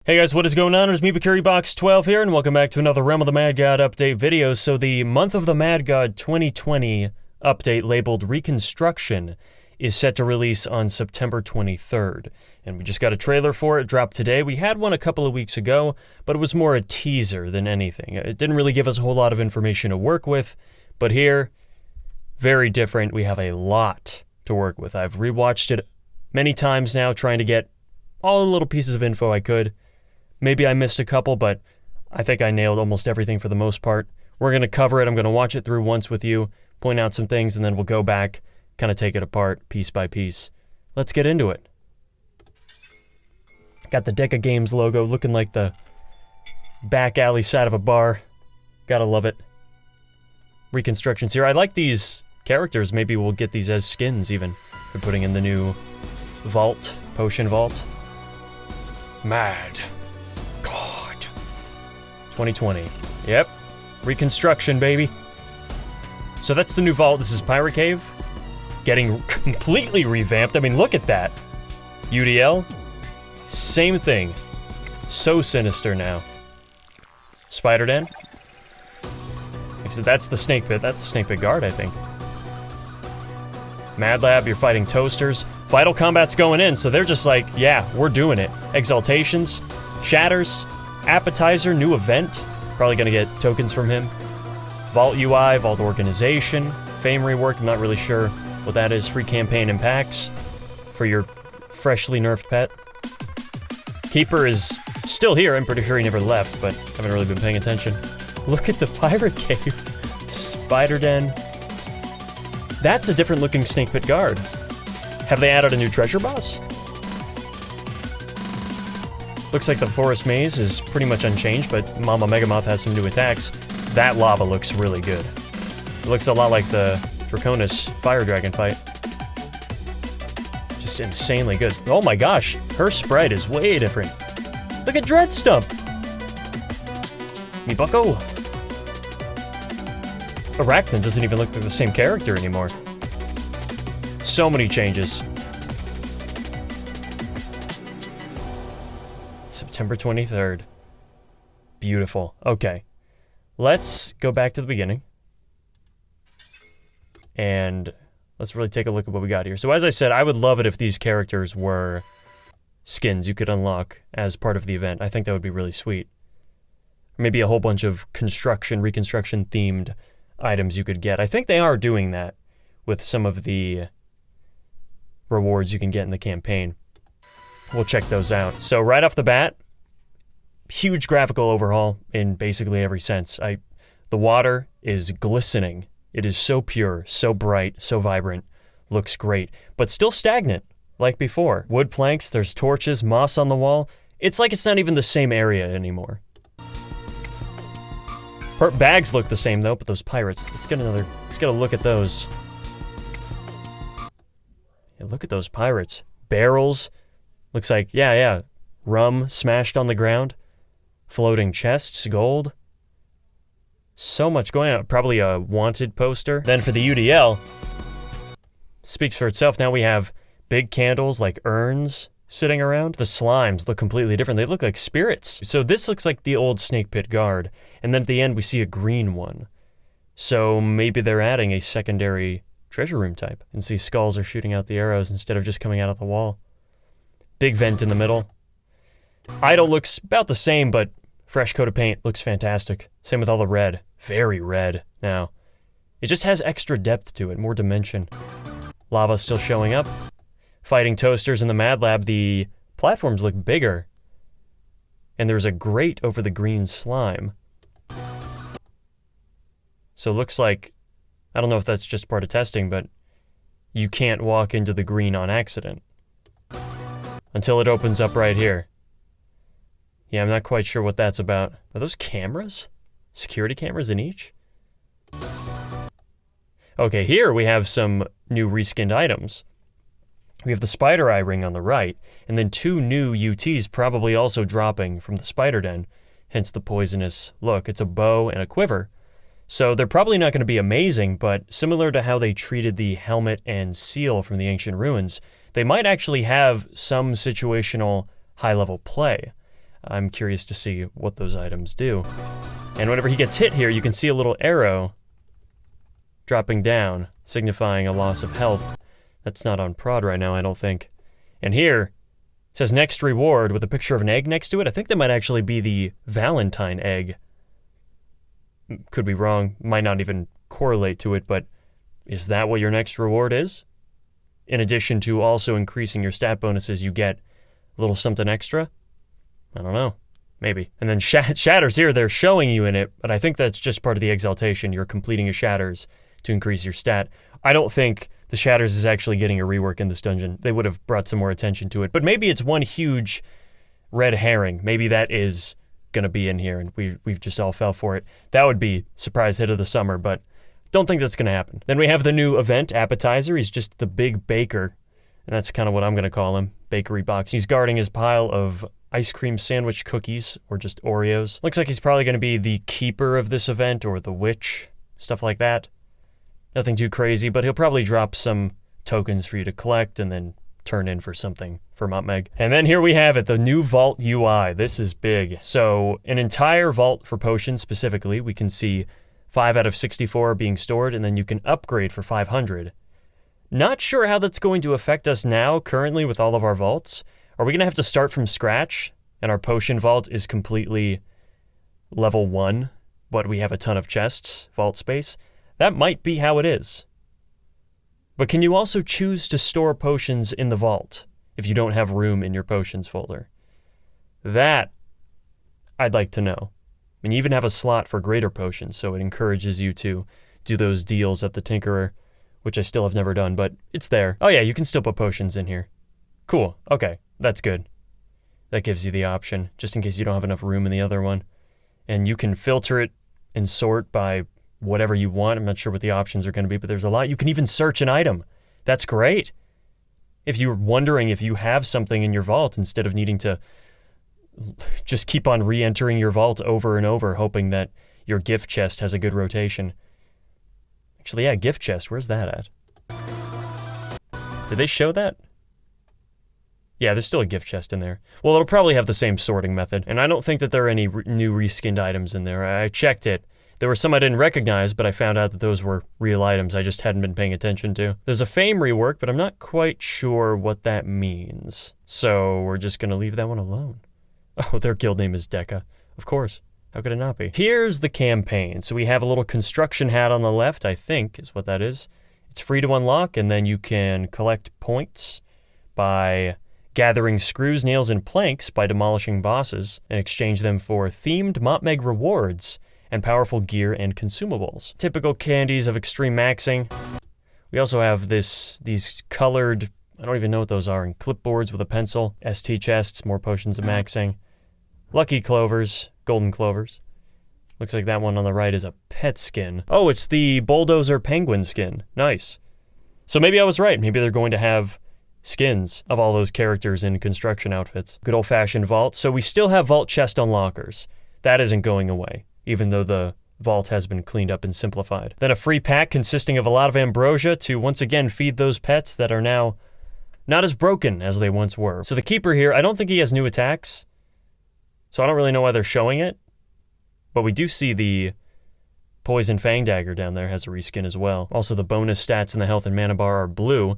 Hey guys, what is going on? It's me, BakuriBox12 here, and welcome back to another Realm of the Mad God update video. So the Month of the Mad God 2020 update labeled Reconstruction is set to release on September 23rd. And we just got a trailer for it, dropped today. We had one a couple of weeks ago, but it was more a teaser than anything. It didn't really give us a whole lot of information to work with, but here, very different. We have a lot to work with. I've rewatched it many times now, trying to get all the little pieces of info I could. Maybe I missed a couple, but I think I nailed almost everything for the most part. We're going to cover it. I'm going to watch it through once with you, point out some things, and then we'll go back, kind of take it apart piece by piece. Let's get into it. Got the Deca Games logo looking like the back alley side of a bar. Gotta love it. Reconstructions here. I like these characters. Maybe we'll get these as skins even. They're putting in the new vault, potion vault. Mad God 2020. Yep. Reconstruction, baby. So that's the new vault. This is Pirate Cave. Getting completely revamped. I mean, look at that. UDL. Same thing. So sinister now. Spider Den. Except that's the snake pit. That's the snake pit guard, I think. Mad Lab, you're fighting toasters. Vital Combat's going in, so they're just like, yeah, we're doing it. Exaltations, Shatters, Appetizer, new event. Probably gonna get tokens from him. Vault UI, Vault Organization, Fame rework, I'm not really sure what that is. Free campaign and packs for your freshly nerfed pet. Keeper is still here, I'm pretty sure he never left, but haven't really been paying attention. Look at the Pirate Cave. Spider Den. That's a different looking snake pit guard. Have they added a new treasure boss? Looks like the forest maze is pretty much unchanged, but Mama Megamoth has some new attacks. That lava looks really good. It looks a lot like the Draconis Fire Dragon fight. Just insanely good. Oh my gosh, her sprite is way different. Look at Dreadstump! Me bucko! Arachnid doesn't even look like the same character anymore. So many changes. September 23rd. Beautiful. Okay. Let's go back to the beginning. And let's really take a look at what we got here. So as I said, I would love it if these characters were skins you could unlock as part of the event. I think that would be really sweet. Maybe a whole bunch of construction, reconstruction themed items you could get. I think they are doing that with some of the rewards you can get in the campaign. We'll check those out. So right off the bat, huge graphical overhaul in basically every sense. The water is glistening. It is so pure, so bright, so vibrant. Looks great, but still stagnant, like before. Wood planks, there's torches, moss on the wall. It's like it's not even the same area anymore. Bags look the same though, but those pirates, let's get a look at those. Yeah, look at those pirates. Barrels, looks like, yeah, rum smashed on the ground. Floating chests, gold. So much going on, probably a wanted poster. Then for the UDL, speaks for itself. Now we have big candles like urns sitting around. The slimes look completely different. They look like spirits. So this looks like the old snake pit guard. And then at the end we see a green one. So maybe they're adding a secondary treasure room type. And see skulls are shooting out the arrows instead of just coming out of the wall. Big vent in the middle. Idol looks about the same, but fresh coat of paint. Looks fantastic. Same with all the red. Very red now. It just has extra depth to it, more dimension. Lava still showing up. Fighting toasters in the Mad Lab, the platforms look bigger. And there's a grate over the green slime. So it looks like, I don't know if that's just part of testing, but you can't walk into the green on accident. Until it opens up right here. Yeah, I'm not quite sure what that's about. Are those cameras? Security cameras in each? Okay, here we have some new reskinned items. We have the spider eye ring on the right, and then two new UTs probably also dropping from the spider den, hence the poisonous look. It's a bow and a quiver. So they're probably not going to be amazing, but similar to how they treated the helmet and seal from the ancient ruins, they might actually have some situational high-level play. I'm curious to see what those items do. And whenever he gets hit here, you can see a little arrow dropping down, signifying a loss of health. That's not on prod right now, I don't think. And here, it says next reward with a picture of an egg next to it. I think that might actually be the Valentine egg. Could be wrong, might not even correlate to it, but is that what your next reward is? In addition to also increasing your stat bonuses, you get a little something extra? I don't know. Maybe. And then shatters here, they're showing you in it, but I think that's just part of the exaltation. You're completing a shatters to increase your stat. I don't think the shatters is actually getting a rework in this dungeon. They would have brought some more attention to it, but maybe it's one huge red herring. Maybe that is gonna be in here and we've just all fell for it. That would be surprise hit of the summer, but don't think that's gonna happen. Then we have the new event appetizer. He's just the big baker, and that's kind of what I'm gonna call him, bakery box. He's guarding his pile of ice cream sandwich cookies, or just Oreos. Looks like he's probably gonna be the keeper of this event, or the witch, stuff like that. Nothing too crazy, but he'll probably drop some tokens for you to collect and then turn in for something for MotMeg. And then here we have it, the new vault UI. This is big. So an entire vault for potions specifically, we can see 5 out of 64 being stored, and then you can upgrade for 500. Not sure how that's going to affect us now, currently, with all of our vaults. Are we going to have to start from scratch, and our potion vault is completely level 1, but we have a ton of chests, vault space? That might be how it is. But can you also choose to store potions in the vault if you don't have room in your potions folder? That I'd like to know. And you even have a slot for greater potions, so it encourages you to do those deals at the Tinkerer, which I still have never done, but it's there. Oh yeah, you can still put potions in here. Cool, okay, that's good. That gives you the option, just in case you don't have enough room in the other one. And you can filter it and sort by whatever you want. I'm not sure what the options are going to be, but there's a lot. You can even search an item. That's great. If you're wondering if you have something in your vault, instead of needing to just keep on re-entering your vault over and over, hoping that your gift chest has a good rotation. Actually, yeah, gift chest, where's that at? Did they show that? Yeah, there's still a gift chest in there. Well, it'll probably have the same sorting method, and I don't think that there are any new reskinned items in there. I checked it. There were some I didn't recognize, but I found out that those were real items I just hadn't been paying attention to. There's a fame rework, but I'm not quite sure what that means. So we're just gonna leave that one alone. Oh, their guild name is Deca. Of course. How could it not be? Here's the campaign. So we have a little construction hat on the left, I think is what that is. It's free to unlock, and then you can collect points by gathering screws, nails, and planks by demolishing bosses and exchange them for themed MotMeg rewards and powerful gear and consumables. Typical candies of extreme maxing. We also have these colored, I don't even know what those are, and clipboards with a pencil, ST chests, more potions of maxing. Lucky clovers, golden clovers. Looks like that one on the right is a pet skin. Oh, it's the bulldozer penguin skin. Nice. So maybe I was right. Maybe they're going to have skins of all those characters in construction outfits. Good old-fashioned vault. So we still have vault chest unlockers. That isn't going away, even though the vault has been cleaned up and simplified. Then a free pack consisting of a lot of ambrosia to once again feed those pets that are now not as broken as they once were. So the keeper here, I don't think he has new attacks, so I don't really know why they're showing it, but we do see the Poison Fang Dagger down there has a reskin as well. Also the bonus stats in the health and mana bar are blue.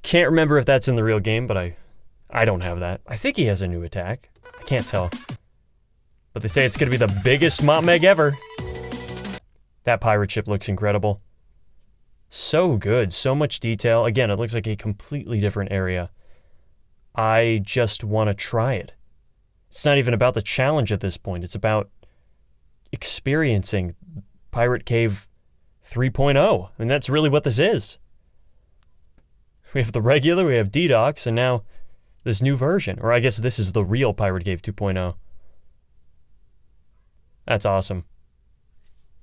Can't remember if that's in the real game, but I don't have that. I think he has a new attack. I can't tell. But they say it's gonna be the biggest MotMeg ever. That pirate ship looks incredible. So good, so much detail. Again, it looks like a completely different area. I just want to try it. It's not even about the challenge at this point. It's about experiencing Pirate Cave 3.0. And that's really what this is. We have the regular, we have DDoS, and now this new version. Or I guess this is the real Pirate Cave 2.0. That's awesome.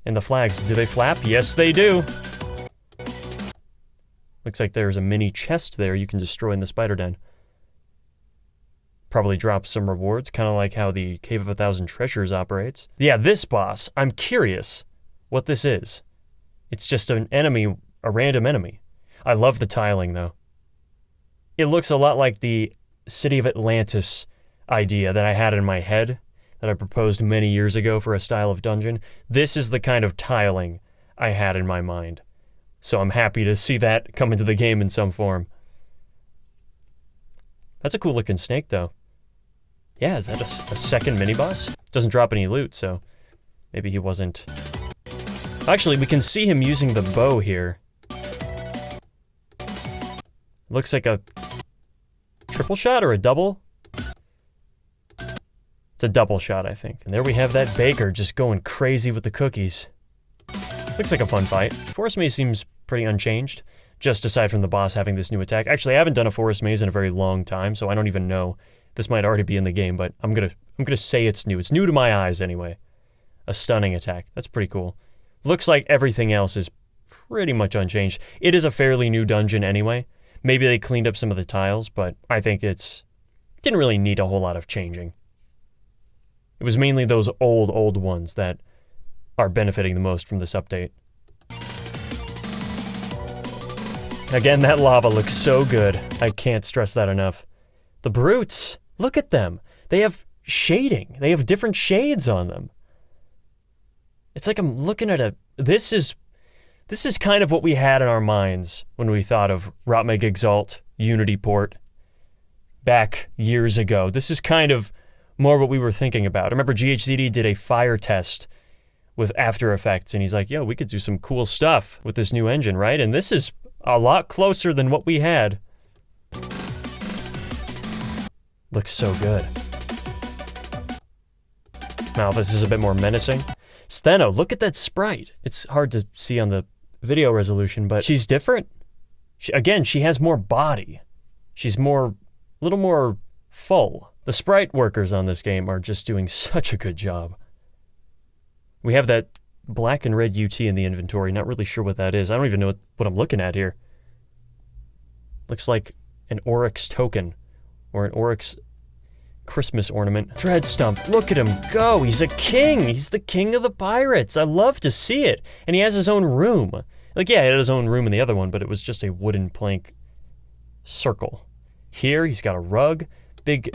And the flags, do they flap? Yes, they do. Looks like there's a mini chest there you can destroy in the spider den. Probably drop some rewards, kind of like how the Cave of 1,000 Treasures operates. Yeah, this boss, I'm curious what this is. It's just an enemy, a random enemy. I love the tiling, though. It looks a lot like the City of Atlantis idea that I had in my head that I proposed many years ago for a style of dungeon. This is the kind of tiling I had in my mind. So I'm happy to see that come into the game in some form. That's a cool looking snake though. Yeah, is that a second mini-boss? Doesn't drop any loot, so maybe he wasn't... Actually, we can see him using the bow here. Looks like a triple shot or a double? It's a double shot, I think. And there we have that baker just going crazy with the cookies. Looks like a fun fight. Forest Maze seems pretty unchanged, just aside from the boss having this new attack. Actually, I haven't done a Forest Maze in a very long time, so I don't even know. This might already be in the game, but I'm gonna say it's new. It's new to my eyes, anyway. A stunning attack. That's pretty cool. Looks like everything else is pretty much unchanged. It is a fairly new dungeon anyway. Maybe they cleaned up some of the tiles, but I think didn't really need a whole lot of changing. It was mainly those old ones that are benefiting the most from this update. Again, that lava looks so good. I can't stress that enough. The brutes, look at them. They have shading. They have different shades on them. It's like I'm looking at this is kind of what we had in our minds when we thought of MotMG Exalt Unity port back years ago. This is kind of more what we were thinking about. I remember GHZD did a fire test with After Effects, and he's like, yo, we could do some cool stuff with this new engine, right? And this is a lot closer than what we had. Looks so good. Now, this is a bit more menacing. Steno, look at that sprite. It's hard to see on the video resolution, but she's different. Again, she has more body. She's a little more full. The sprite workers on this game are just doing such a good job. We have that black and red UT in the inventory. Not really sure what that is. I don't even know what I'm looking at here. Looks like an Oryx token or an Oryx Christmas ornament. Dreadstump, look at him go. He's a king. He's the king of the pirates. I love to see it. And he has his own room. Like, yeah, he had his own room in the other one, but it was just a wooden plank circle. Here, he's got a rug. Big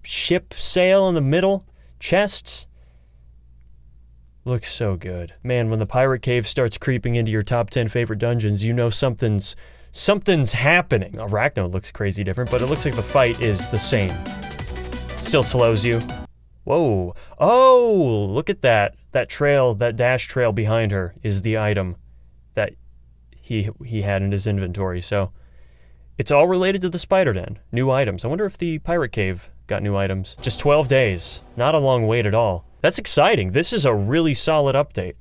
ship sail in the middle. Chests. Looks so good. Man, when the pirate cave starts creeping into your top 10 favorite dungeons, you know something's happening. Arachno looks crazy different, but it looks like the fight is the same. Still slows you. Whoa. Oh, look at that. That trail, that dash trail behind her is the item that he had in his inventory. So it's all related to the spider den. New items. I wonder if the pirate cave got new items. Just 12 days. Not a long wait at all. That's exciting. This is a really solid update.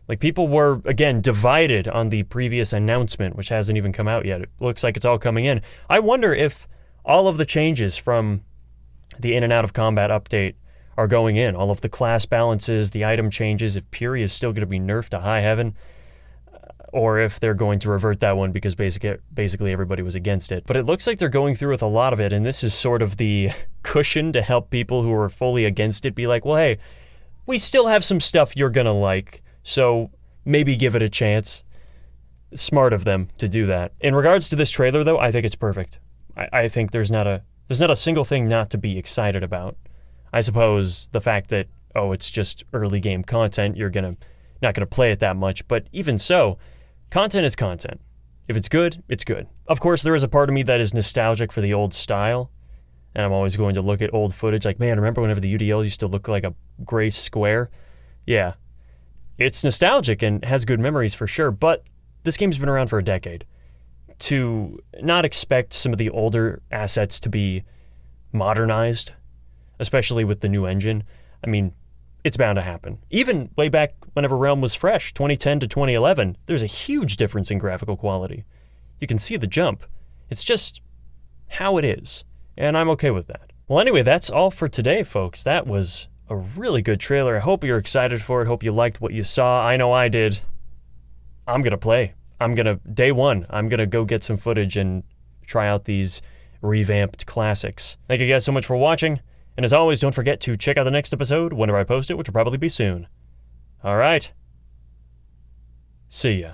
Like, people were, again, divided on the previous announcement, which hasn't even come out yet. It looks like it's all coming in. I wonder if all of the changes from the in and out of combat update are going in. All of the class balances, the item changes, if Puri is still going to be nerfed to high heaven, or if they're going to revert that one because basically everybody was against it. But it looks like they're going through with a lot of it, and this is sort of the cushion to help people who are fully against it be like, well, hey, we still have some stuff you're going to like, so maybe give it a chance. Smart of them to do that. In regards to this trailer, though, I think it's perfect. I think there's not a single thing not to be excited about. I suppose the fact that, oh, it's just early game content, you're not gonna play it that much, but even so, content is content. If it's good, it's good. Of course, there is a part of me that is nostalgic for the old style, and I'm always going to look at old footage like, man, remember whenever the UDL used to look like a gray square? Yeah. It's nostalgic and has good memories for sure, but this game's been around for a decade. To not expect some of the older assets to be modernized, especially with the new engine, I mean, it's bound to happen. Even way back whenever Realm was fresh, 2010 to 2011, there's a huge difference in graphical quality. You can see the jump. It's just how it is, and I'm okay with that. Well, anyway, that's all for today, folks. That was a really good trailer. I hope you're excited for it. Hope you liked what you saw. I know I did. I'm gonna play. Day one, I'm gonna go get some footage and try out these revamped classics. Thank you guys so much for watching. And as always, don't forget to check out the next episode whenever I post it, which will probably be soon. All right. See ya.